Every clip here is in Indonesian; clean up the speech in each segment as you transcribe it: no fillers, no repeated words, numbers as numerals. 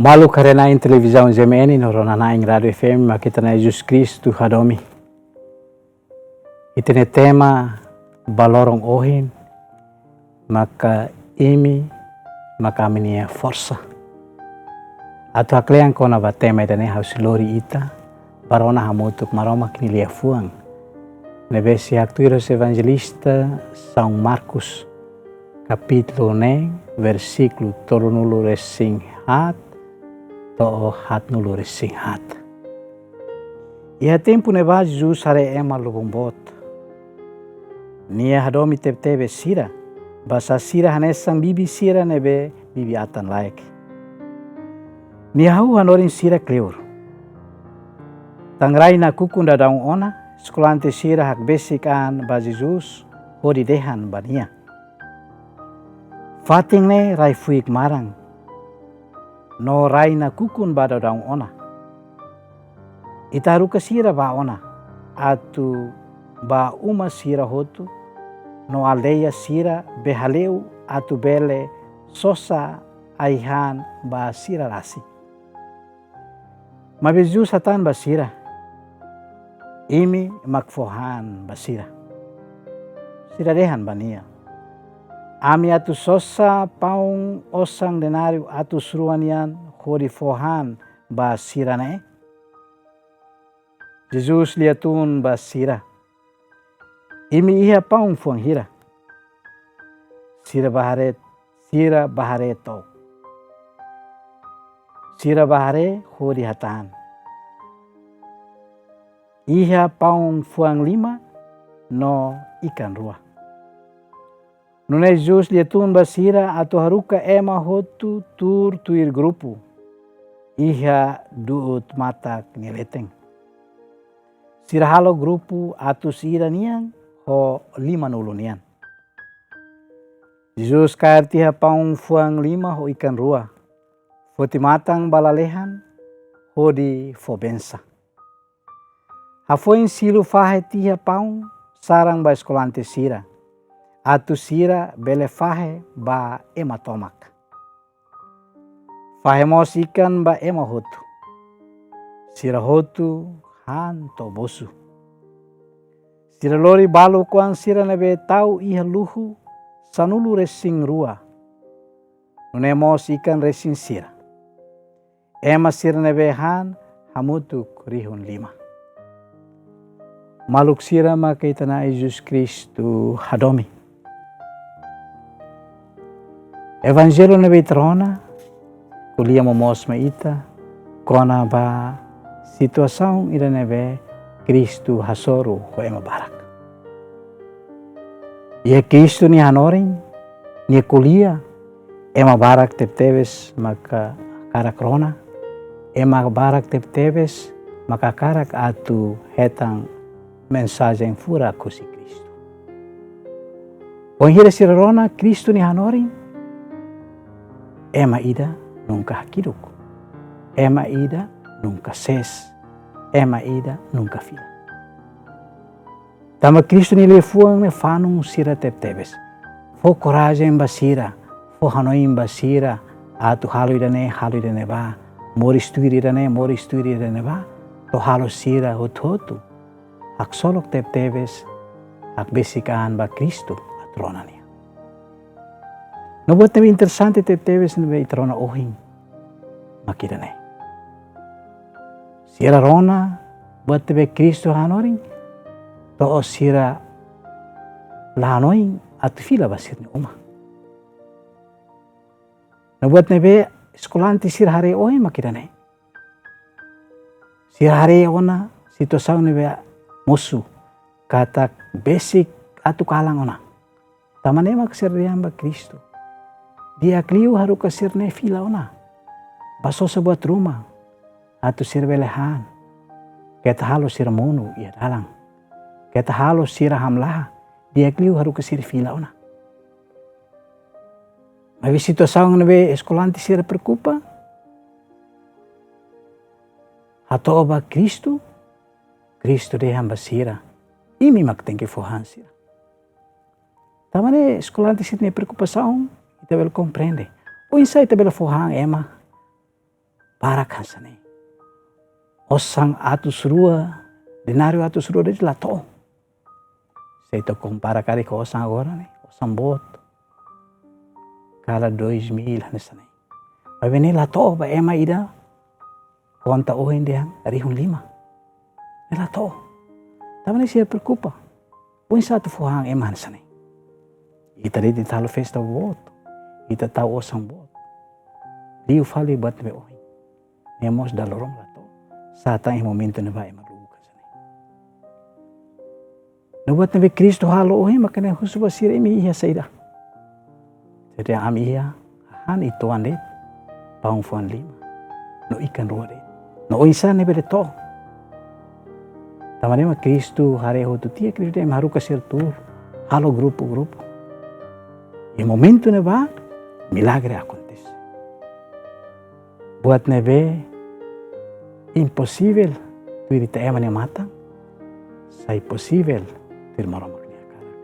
Malu karena in televisão GMN norona naing Radio FM makita na Jesus Cristo hadomi. Itene tema balorong ohin maka imi maka minia força. Atu hakleang kona ba tema itane haus lori ita barona hamutuk maroma kini lia fuang. Nebesi haktuiros evangelista São Marcos capítulo 9 versículo torunulu resing hat to hat nulu resing hat. Ia tempo neba Jesus hare ema lubumbot. Nia hadomi tebe sira. Basa sira hanesang bibi sira nebe bibi atan laik. Nia hau hanorin sira kleur. Tangrai na kukunda daung ona. Skolante sira hak besikan ba Jesus hodi dehan bania. Fating ne rai fuik marang. No rai na kukun ba daung ona. Itaru ka sira ba ona. Atu ba uma sira hotu. No aldeia sira behaleu atu bele sosa aihan ba sira rasi. Mabeju satan ba sira. Imi makfohan ba sira. Sira dehan ba nia. Ami atu sosa paung osang denario atu suruanian hori fohan ba sira ne. Jesus liatun ba sira. Imi iha paung fuang hira. Sira bahare to. Sira bahare hori hatan. Iha paung fuang lima no ikan rua. Nune Jesus liatun basira atau haruka ema hotu tur tuir grupu. Iha duut matak nileteng. Sira halo grupu atu sira nian ho 5 nian. Jesus kair tiha paung fuang 5 ho ikan rua. Foti matang balalehan ho di fobensa. Hafoin silu fahe tiha paung sarang ba eskolante sira. Atu sira bele fahe ba ema tomak. Fahe mos ikan ba ema hotu. Sira hotu han to bosu. Sira lori balu kuang sira nebe tau iha luhu sanulu resing rua. Nune mos ikan resing sira. Ema sira nebe han hamutuk rihun 5. Maluk sira makaitana Jesus Kristu hadomi. Evangelho nebe trona, kulia momos ita, kona ba situação ira nebe Kristu hasoru ho ema barak. Ia Kristu ni hanoring, ni kulia, ema barak tebes maka karak rona, ema barak tebes maka karak atu hetang mensagem fura kusi Kristu. Onhira sira rona Kristu ni hanoring, ema ida nunca hakiduk. Ema ida nunca ses. Ema ida nunca fila. Tama Kristo ni lefuang me fanung sira tebes. Fo coragem basira. Fo hanoim basira. Atu halu idane ba. Moris tuiri idane ba. To halu sira hotu. Hak solok tebes. Hak besikaan ba Kristo atronani. No buat nabi interessante tebes nabi itrona ohing makita na. Sira rona buat nabi Kristo hanoring to sira lahanoing at fila basir ni uma. No buat nabi sekolante sira hari ohing makita na. Sira hari ona situasau nabi musuh kata basic atu kalang ona. Tamane mak sira ba Kristo. Dia kliu haru kasir ne fila ona. Baso sebuat rumah. Atu sir belehan. Keta halo sir monu ia dalang. Keta halo sir hamlah. Dia kliu haru kasir fila ona. Mabi situasaung nebe eskolante sir perkupa. Hato oba Kristu. Kristu de hamba sira. Imi mak tengke fohan sira. Tamane eskolante sir ne perkupa saung. Ita bela compreende. O insai ita bela fohang ema. Parakan sanay. Osang atus rua, denario atus rua de lato. Sa ito kumpara kari ko osang agora ne, osang bot. Kala 2,000 na sanay. Pabini lato ba ema ida, konta ohin diyang arihong 5. Lato. Tama na siya perkupa. Puin sa ito fuhang ema na sanay. Ita rin talo festa bot. Ita tao osang bot. Liu fali buat nebe ohin. Nemos dalorong lato. Sa atang momento na ba ema lubukan sanay. Nabuat nebe Kristo halo ohin makanya husuba sira imi iya sa ida. Jadi am iya han itu andet paung fuan 5. No ikan ruwa det. No insan nebe de to. Tamane ma Kristo hareho tu tia Kristo em haru kasir tu halo grupo. E momento na ba milagre acontece. Buat nebe impossível tu irita ema ne mata. Sai possível tir maromak ni akarak.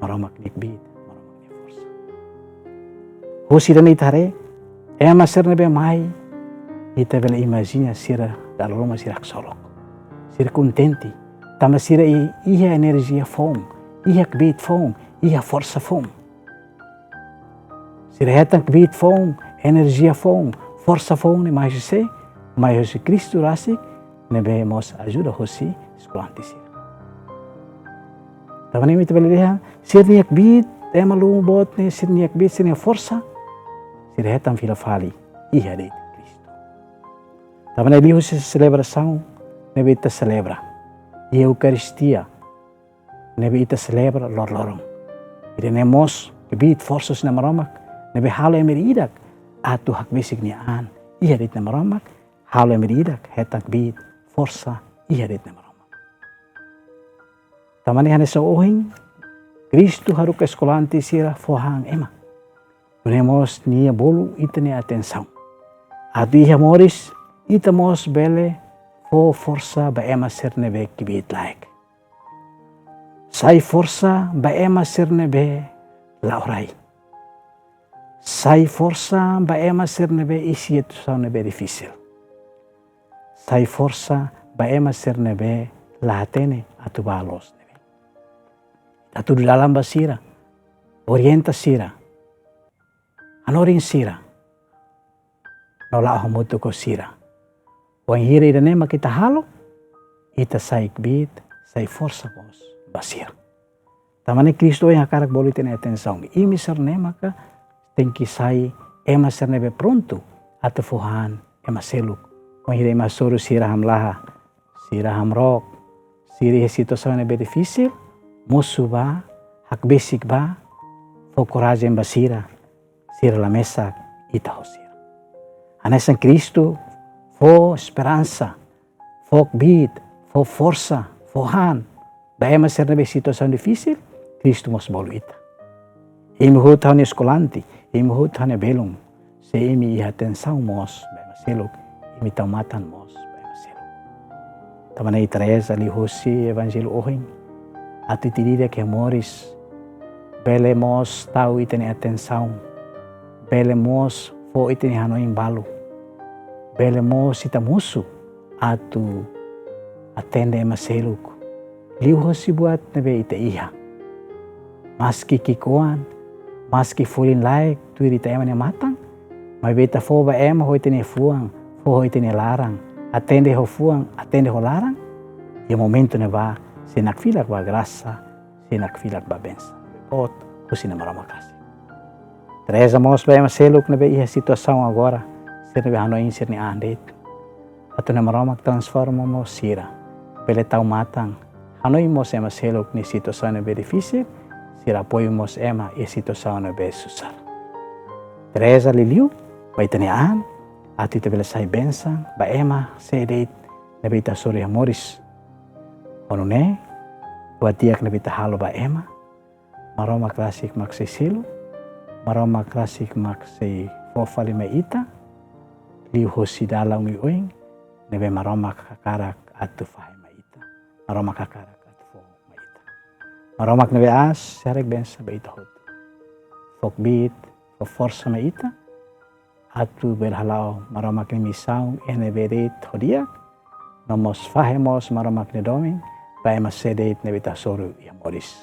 Maromak ni bid, maromak ni força. Hosira ni tare ema ser nebe mai ita vela imagina sira daloma sira solok. Sira contente. Tama sira iha energia fom, iha kbid fom, iha força fom. Sira hetang kbid fom, energia fom, força fom ni mais se, mais Cristo rasik nebe mos ajuda hosi escolanti sira. Tama ni ita vela liha sira ni kbid ema lumbot ni sira ni kbid sira ni força. Sira hetang fila fali iha de Cristo. Tama ni liho sa celebração nebe ita celebra. E Eucaristia nebe ita celebra lor-lorong. Ida nemos kebit forças na maromak nebe halo emeridak atu hak besik ni an iha dit na maromak halo emeridak hetak bit força iha dit na maromak. Tamani hane sa ohing Kristo haru ka escolanti sira fohang ema. Nemos nia bolu ita ni atenção. Atu iha moris ita mos bele fo força ba ema ser nebe kibit laik. Sai força ba ema ser nebe laurai. Sai força ba ema ser nebe isi itu sa nebe difícil. Sai força ba ema ser nebe latene atu balos nebe. Atu di dalam basira, orienta sira, anorin sira, nola homoto ko sira. Wan hiri dan ema kita halo, ita sai kbit, sai força bos basir. Tamane Kristo yang akarak bolu tene atenção. Imi ser nema ka tenki sai ema ser nebe pronto atu fuhan ema seluk. Wan hiri ema soru sira hamlaha, sira hamrok, siri situação nebe difícil, musuh ba, hak basic ba, fo coragem basira, sira la mesa ita hosira. Anesan Kristo fo esperança, fo bid, fo força, fo han. Daí mas ser nebe situação difícil, Cristo mos bolu ita. Imi hut hane escolanti, imi hut hane belum. Se imi iha atenção mos, daí mas seluk, imi taumatan mos, daí mas seluk. Tamana Teresa li hosi evangelho ohing. Ati tirida que moris, bele mos tau itene atenção, bele mos fo itene hanoing balu. Bele mo sita musu atu atende maseluk. Liu hosi buat nebe ita iha. Maski kikuan, maski fulin laik tu ita ema ne matang. Mai beta fo ba ema ho itene fuang, fo ho itene larang. Atende ho fuang, atende ho larang. E momento ne ba senak filak ba graça, senak filak ba benção. Pot hosi na maramakasi. Teresa mos ba ema seluk nebe iha situação agora. Sir nebe hanoin sir ni andet. Ato na maromak transforma mo sira. Pele tau matang. Hanoi mos ema selok ni situação nebe difícil. Sira apoio mos ema e situação nebe susar. Teresa liliu. Ba itaniaan. Ato ita vela sai bensan. Ba ema sedeit. Nebe ita suri amoris. Ono ne. Buatiak nebe ita halo ba ema. Maromak klasik maksay silu. Maromak klasik maksay fofali me ita. Liu hosi dalam ni oing nebe maromak kakarak atu fahai maita maromak kakarak atu fo maita maromak nebe as sarek bensa baita hot fok bit fo força maita atu berhalau maromakni misau eneberet hodia nomos fahemos maromakni doming paema sedeit nebita soru ya moris.